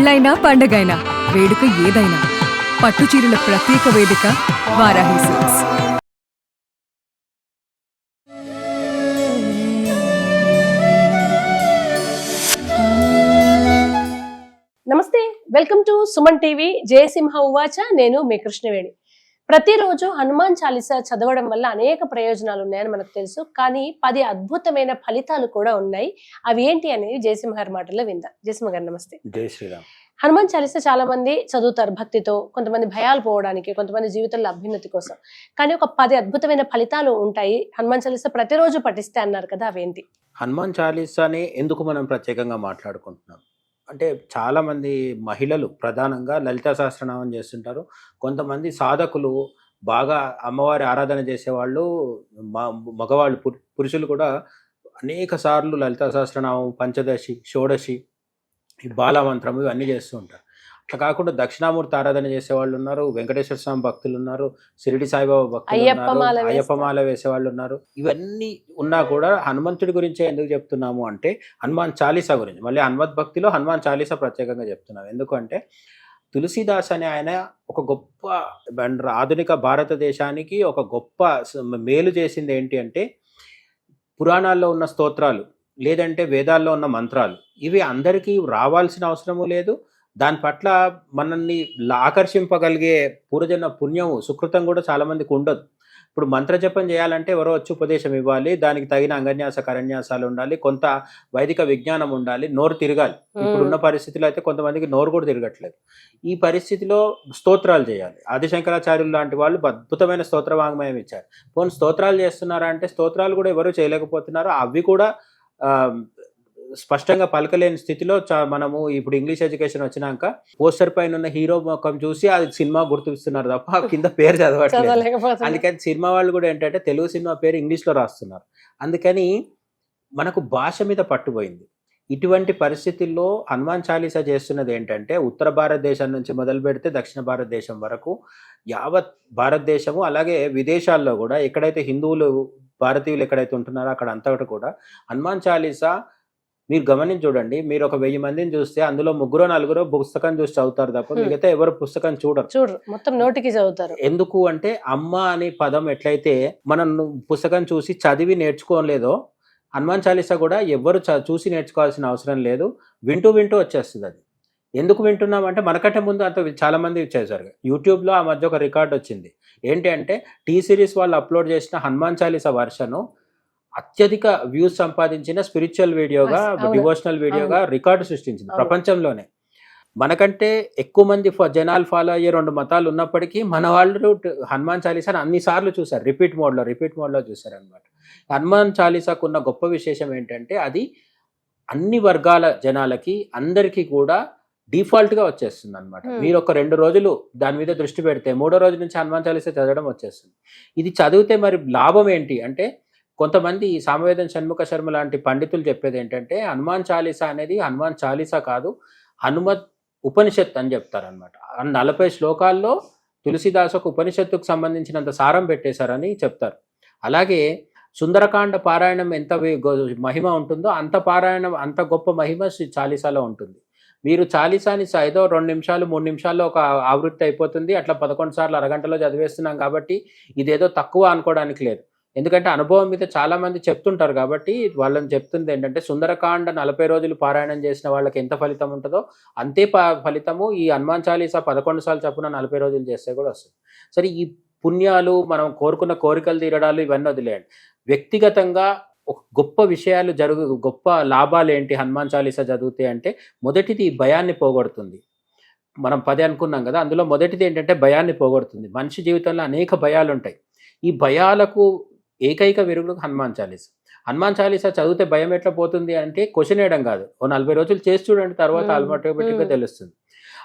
పెళ్ళైనా పండగైనా వేడుక ఏదైనా పట్టు చీరల ప్రత్యేక వేదిక వారాహి సిల్క్స్. నమస్తే, welcome to Suman TV. Jayasimha ఉవాచ. నేను మీ కృష్ణవేణి. ప్రతిరోజు హనుమాన్ చాలీసా చదవడం వల్ల అనేక ప్రయోజనాలు ఉన్నాయని మనకు తెలుసు. కానీ 10 అద్భుతమైన ఫలితాలు కూడా ఉన్నాయి. అవి ఏంటి అనేది జయసింహ గారి మాటల్లో విందాం. జయసింహ గారు నమస్తే. జై శ్రీరామ్. హనుమాన్ చాలీసా చాలా మంది చదువుతారు భక్తితో, కొంతమంది భయాలు పోవడానికి, కొంతమంది జీవితంలో అభ్యున్నతి కోసం. కానీ ఒక 10 అద్భుతమైన ఫలితాలు ఉంటాయి హనుమాన్ చాలీసా ప్రతిరోజు పఠిస్తే అన్నారు కదా, అవేంటి? హనుమాన్ చాలీసాని ఎందుకు మనం ప్రత్యేకంగా మాట్లాడుకుంటున్నాం అంటే, చాలామంది మహిళలు ప్రధానంగా లలితా సహస్రనామం చేస్తుంటారు. కొంతమంది సాధకులు బాగా అమ్మవారి ఆరాధన చేసేవాళ్ళు, మగవాళ్ళు పురుషులు కూడా అనేక సార్లు లలితా సహస్రనామం, పంచదశి, షోడశి, ఈ బాలమంత్రం ఇవన్నీ చేస్తూ ఉంటారు. అట్లా కాకుండా దక్షిణామూర్తి ఆరాధన చేసేవాళ్ళు ఉన్నారు, వెంకటేశ్వర స్వామి భక్తులు ఉన్నారు, షిరిడి సాయిబాబా భక్తులు ఉన్నారు, అయ్యప్పమాల వేసేవాళ్ళు ఉన్నారు. ఇవన్నీ ఉన్నా కూడా హనుమంతుడి గురించే ఎందుకు చెప్తున్నాము అంటే, హనుమాన్ చాలీసా గురించి, మళ్ళీ హనుమత్ భక్తిలో హనుమాన్ చాలీసా ప్రత్యేకంగా చెప్తున్నాం. ఎందుకంటే తులసీదాస్ అనే ఆయన ఒక గొప్ప ఆధునిక భారతదేశానికి ఒక గొప్ప మేలు చేసింది ఏంటి అంటే, పురాణాల్లో ఉన్న స్తోత్రాలు లేదంటే వేదాల్లో ఉన్న మంత్రాలు ఇవి అందరికీ రావాల్సిన అవసరము లేదు. దాని పట్ల మనల్ని ఆకర్షింపగలిగే పూర్వజన్మ పుణ్యము, సుకృతం కూడా చాలామందికి ఉండదు. ఇప్పుడు మంత్రజపం చేయాలంటే ఎవరో వచ్చి ఉపదేశం ఇవ్వాలి, దానికి తగిన అంగన్యాస కరన్యాసాలు ఉండాలి, కొంత వైదిక విజ్ఞానం ఉండాలి, నోరు తిరగాలి. ఇప్పుడున్న పరిస్థితిలో అయితే కొంతమందికి నోరు కూడా తిరగట్లేదు. ఈ పరిస్థితిలో స్తోత్రాలు చేయాలి. ఆదిశంకరాచార్యులు లాంటి వాళ్ళు అద్భుతమైన స్తోత్ర వాంగ్మయం ఇచ్చారు. పోనీ స్తోత్రాలు చేస్తున్నారా అంటే, స్తోత్రాలు కూడా ఎవరు చేయలేకపోతున్నారు. అవి కూడా స్పష్టంగా పలకలేని స్థితిలో మనము ఇప్పుడు ఇంగ్లీష్ ఎడ్యుకేషన్ వచ్చినాక పోస్టర్ పైన ఉన్న హీరో ముఖం చూసి అది సినిమా గుర్తిస్తున్నారు తప్ప కింద పేరు చదవట్లేదు. అందుకని సినిమా వాళ్ళు కూడా ఏంటంటే తెలుగు సినిమా పేరు ఇంగ్లీష్లో రాస్తున్నారు. అందుకని మనకు భాష మీద పట్టుపోయింది. ఇటువంటి పరిస్థితుల్లో హనుమాన్ చాలీసా చేస్తున్నది ఏంటంటే, ఉత్తర భారతదేశం నుంచి మొదలు పెడితే దక్షిణ భారతదేశం వరకు యావత్ భారతదేశము, అలాగే విదేశాల్లో కూడా ఎక్కడైతే హిందువులు భారతీయులు ఎక్కడైతే ఉంటున్నారో అక్కడ అంతటా కూడా హనుమాన్ చాలీసా మీరు గమనించి చూడండి. మీరు ఒక 1000 మందిని చూస్తే అందులో 3-4 పుస్తకం చూసి చదువుతారు తప్ప మిగతా ఎవరు పుస్తకం చూడరు, మొత్తం నోటికి చదువుతారు. ఎందుకు అంటే, అమ్మ అనే పదం ఎట్లయితే మనం పుస్తకం చూసి చదివి నేర్చుకోలేదో, హనుమాన్ చాలీసా కూడా ఎవరు చూసి నేర్చుకోవాల్సిన అవసరం లేదు, వింటూ వింటూ వచ్చేస్తుంది. అది ఎందుకు వింటున్నామంటే, మనకంటే ముందు అంత చాలా మంది చేశారు. యూట్యూబ్లో ఆ మధ్య ఒక రికార్డ్ వచ్చింది. ఏంటి అంటే, టీ సిరీస్ వాళ్ళు అప్లోడ్ చేసిన హనుమాన్ చాలీసా వర్షను అత్యధిక వ్యూస్ సంపాదించిన స్పిరిచువల్ వీడియోగా, డివోషనల్ వీడియోగా రికార్డు సృష్టించింది ప్రపంచంలోనే. మనకంటే ఎక్కువ మంది జనాలు ఫాలో అయ్యే 2 మతాలు ఉన్నప్పటికీ మన వాళ్ళు హనుమాన్ చాలీసాను అన్నిసార్లు చూశారు, రిపీట్ మోడ్లో చూశారు అనమాట. హనుమాన్ చాలీసాకు ఉన్న గొప్ప విశేషం ఏంటంటే, అది అన్ని వర్గాల జనాలకి అందరికీ కూడా డిఫాల్ట్గా వచ్చేస్తుంది అనమాట. మీరు ఒక 2 రోజులు దాని మీద దృష్టి పెడితే 3వ రోజు నుంచి హనుమాన్ చాలీసా చదవడం వచ్చేస్తుంది. ఇది చదివితే మరి లాభం ఏంటి అంటే, కొంతమంది సామవేదం షణ్ముఖ శర్మ లాంటి పండితులు చెప్పేది ఏంటంటే, హనుమాన్ చాలీసా అనేది హనుమాన్ చాలీసా కాదు, హనుమత్ ఉపనిషత్ అని చెప్తారనమాట. 40 శ్లోకాల్లో తులసీదాస్ ఒక ఉపనిషత్తుకు సంబంధించినంత సారం పెట్టేశారని చెప్తారు. అలాగే సుందరకాండ పారాయణం ఎంత మహిమ ఉంటుందో అంత గొప్ప మహిమ చాలీసాలో ఉంటుంది. మీరు చాలీసాని ఏదో 2 నిమిషాలు 3 నిమిషాల్లో ఒక ఆవృత్తి అయిపోతుంది, అట్లా 11 సార్లు అరగంటలో చదివేస్తున్నాం కాబట్టి ఇదేదో తక్కువ అనుకోవడానికి లేదు. ఎందుకంటే అనుభవం మీద చాలా మంది చెప్తుంటారు కాబట్టి వాళ్ళని చెప్తుంది ఏంటంటే, సుందరకాండ 40 రోజులు పారాయణం చేసిన వాళ్ళకి ఎంత ఫలితం ఉంటుందో అంతే ఫలితము ఈ హనుమాన్ చాలీసా 11 సార్లు చొప్పున 40 రోజులు చేస్తే కూడా వస్తుంది. సరే, ఈ పుణ్యాలు, మనం కోరుకున్న కోరికలు తీరడాలు ఇవన్నీ వదిలేయండి. వ్యక్తిగతంగా ఒక గొప్ప విషయాలు గొప్ప లాభాలు ఏంటి హనుమాన్ చాలీసా చదివితే అంటే, మొదటిది భయాన్ని పోగొడుతుంది. మనం 10 అనుకున్నాం కదా, అందులో మొదటిది ఏంటంటే భయాన్ని పోగొడుతుంది. మనిషి జీవితంలో అనేక భయాలు ఉంటాయి. ఈ భయాలకు ఏకైక విరుగుడు హనుమాన్ చాలీసా. హనుమాన్ చాలీసా చదివితే భయం ఎట్లా పోతుంది అంటే, క్వశ్చన్ వేయడం కాదు, 40 రోజులు చేసి చూడండి, తర్వాత ఆటోమేటిక్గా తెలుస్తుంది.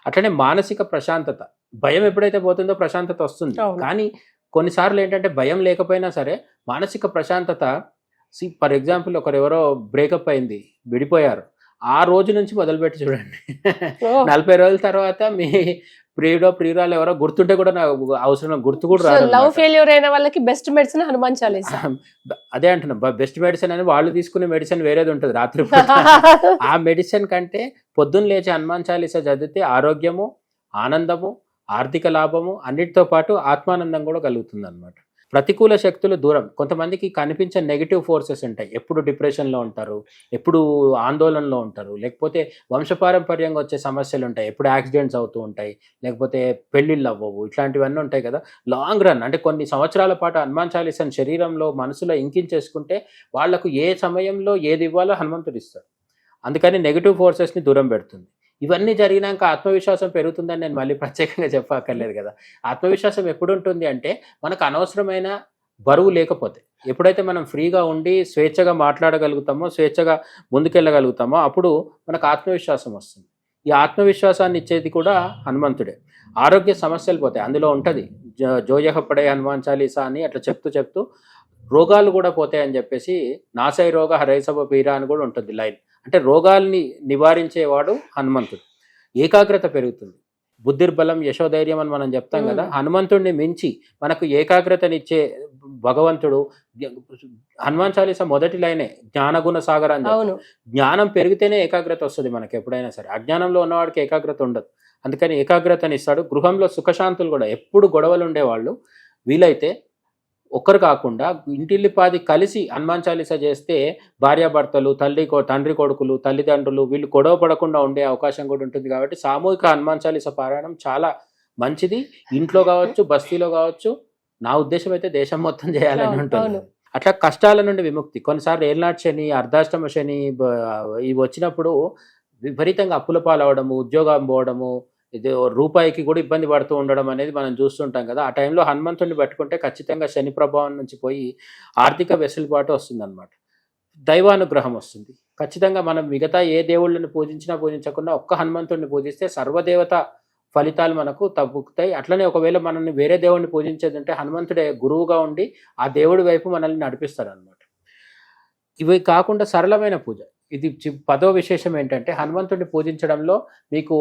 అట్లనే మానసిక ప్రశాంతత, భయం ఎప్పుడైతే పోతుందో ప్రశాంతత వస్తుంది. కానీ కొన్నిసార్లు ఏంటంటే, భయం లేకపోయినా సరే మానసిక ప్రశాంతత, ఫర్ ఎగ్జాంపుల్ ఒకరెవరో బ్రేకప్ అయింది, విడిపోయారు, ఆ రోజు నుంచి మొదలుపెట్టి చూడండి. ఓ. 40 రోజుల తర్వాత మీ ప్రియురాలు ఎవరో గుర్తుంటే కూడా నాకు అవసరం గుర్తు కూడా సో రాదు లవ్ అన్నమాట. ఫెయిల్యూర్ అయిన వాళ్ళకి బెస్ట్ మెడిసిన్ హనుమాన్ చాలీసా. అదే అంటున్నా, బెస్ట్ మెడిసిన్ అని వాళ్ళు తీసుకునే మెడిసిన్ వేరేది ఉంటుంది రాత్రి పూట. ఆ మెడిసిన్ కంటే పొద్దున్న లేచి హనుమాన్ చాలీసా చదివితే ఆరోగ్యము, ఆనందము, ఆర్థిక లాభము అన్నిటితో పాటు ఆత్మానందం కూడా కలుగుతుంది అనమాట. ప్రతికూల శక్తులు దూరం. కొంతమందికి కనిపించే నెగిటివ్ ఫోర్సెస్ ఉంటాయి, ఎప్పుడు డిప్రెషన్లో ఉంటారు, ఎప్పుడు ఆందోళనలో ఉంటారు, లేకపోతే వంశపారంపర్యంగా వచ్చే సమస్యలు ఉంటాయి, ఎప్పుడు యాక్సిడెంట్స్ అవుతూ ఉంటాయి, లేకపోతే పెళ్ళిళ్ళు అవ్వవు, ఇట్లాంటివన్నీ ఉంటాయి కదా. లాంగ్ రన్ అంటే కొన్ని సంవత్సరాల పాటు హనుమాన్ చాలీసాని శరీరంలో మనసులో ఇంకించేసుకుంటే వాళ్లకు ఏ సమయంలో ఏది ఇవ్వాలో హనుమంతుడు ఇస్తాడు. అందుకని నెగిటివ్ ఫోర్సెస్ని దూరం పెడుతుంది. ఇవన్నీ జరిగినాక ఆత్మవిశ్వాసం పెరుగుతుందని నేను మళ్ళీ ప్రత్యేకంగా చెప్పక్కర్లేదు కదా. ఆత్మవిశ్వాసం ఎప్పుడు ఉంటుంది అంటే మనకు అనవసరమైన బరువు లేకపోతే, ఎప్పుడైతే మనం ఫ్రీగా ఉండి స్వేచ్ఛగా మాట్లాడగలుగుతామో, స్వేచ్ఛగా ముందుకెళ్ళగలుగుతామో అప్పుడు మనకు ఆత్మవిశ్వాసం వస్తుంది. ఈ ఆత్మవిశ్వాసాన్ని ఇచ్చేది కూడా హనుమంతుడే. ఆరోగ్య సమస్యలు పోతాయి, అందులో ఉంటుంది జోయహపడే హనుమాన్ చాలీసా అని అట్లా చెప్తూ రోగాలు కూడా పోతాయని చెప్పేసి నాసై రోగ హరైసభ పీరా అని కూడా ఉంటుంది లైన్. అంటే రోగాల్ని నివారించేవాడు హనుమంతుడు. ఏకాగ్రత పెరుగుతుంది, బుద్ధిర్బలం యశోధైర్యం అని మనం చెప్తాం కదా. హనుమంతుడిని మించి మనకు ఏకాగ్రతనిచ్చే భగవంతుడు. హనుమాన్ చాలీసా మొదటి లైనే జ్ఞానగుణ సాగర అని. జ్ఞానం పెరిగితేనే ఏకాగ్రత వస్తుంది మనకి ఎప్పుడైనా సరే. అజ్ఞానంలో ఉన్నవాడికి ఏకాగ్రత ఉండదు, అందుకని ఏకాగ్రతని ఇస్తాడు. గృహంలో సుఖశాంతులు కూడా, ఎప్పుడు గొడవలు ఉండేవాళ్ళు వీలైతే ఒక్కరు కాకుండా ఇంటిల్లిపాది కలిసి హనుమాన్ చాలీసా చేస్తే భార్యాభర్తలు, తండ్రి కొడుకులు, తల్లిదండ్రులు వీళ్ళు గొడవ పడకుండా ఉండే అవకాశం కూడా ఉంటుంది. కాబట్టి సామూహిక హనుమాన్ చాలీసా పారాయణం చాలా మంచిది. ఇంట్లో కావచ్చు, బస్తీలో కావచ్చు. నా ఉద్దేశం అయితే దేశం మొత్తం చేయాలని ఉంటుంది. అట్లా కష్టాల నుండి విముక్తి. కొన్నిసార్లు ఏళ్ళనాటి శని, అర్ధాష్టమ శని ఇవి వచ్చినప్పుడు విపరీతంగా అప్పుల పాలవడము, ఉద్యోగం పోవడము, ఇది రూపాయికి కూడా ఇబ్బంది పడుతూ ఉండడం అనేది మనం చూస్తుంటాం కదా. ఆ టైంలో హనుమంతుడిని పట్టుకుంటే ఖచ్చితంగా శని ప్రభావం నుంచి పోయి ఆర్థిక వెసులుబాటు వస్తుందన్నమాట, దైవానుగ్రహం వస్తుంది. ఖచ్చితంగా మనం మిగతా ఏ దేవుళ్ళని పూజించకుండా ఒక్క హనుమంతుడిని పూజిస్తే సర్వదేవత ఫలితాలు మనకు తగ్గుతాయి. అట్లనే ఒకవేళ మనల్ని వేరే దేవుడిని పూజించేది ఉంటే హనుమంతుడే గురువుగా ఉండి ఆ దేవుడి వైపు మనల్ని నడిపిస్తాడు అనమాట. ఇవి కాకుండా సరళమైన పూజ. ఇది 10వ విశేషం ఏంటంటే హనుమంతుడిని పూజించడంలో మీకు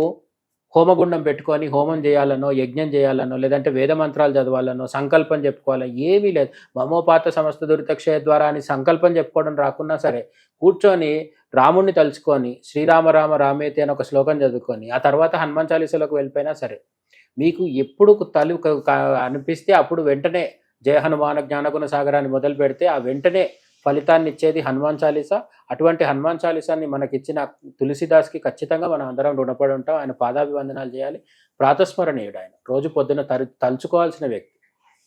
హోమగుండం పెట్టుకొని హోమం చేయాలనో, యజ్ఞం చేయాలనో, లేదంటే వేద మంత్రాలు చదవాలనో, సంకల్పం చెప్పుకోవాలో ఏమీ లేదు. మమోపాత సమస్త దురితక్షయ ద్వారా అని సంకల్పం చెప్పుకోవడం రాకున్నా సరే కూర్చొని రాముణ్ణి తలుచుకొని శ్రీరామ రామ రామేతి అని ఒక శ్లోకం చదువుకొని ఆ తర్వాత హనుమాన్ చాలీసాలోకి వెళ్ళిపోయినా సరే మీకు ఎప్పుడు అనిపిస్తే అప్పుడు వెంటనే జయ హనుమాన జ్ఞానగుణ సాగరాన్ని మొదలు పెడితే ఆ వెంటనే ఫలితాన్ని ఇచ్చేది హనుమాన్ చాలీసా. అటువంటి హనుమాన్ చాలీసాన్ని మనకిచ్చిన తులసిదాస్కి ఖచ్చితంగా మనం అందరం రుణపడి ఉంటాం. ఆయన పాదాభివందనాలు చేయాలి. ప్రాతస్మరణీయుడు ఆయన, రోజు పొద్దున తలుచుకోవాల్సిన వ్యక్తి.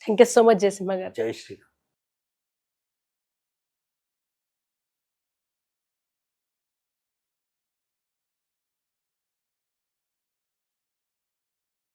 Thank you so much Jayasimha గారు. జై శ్రీరామ్.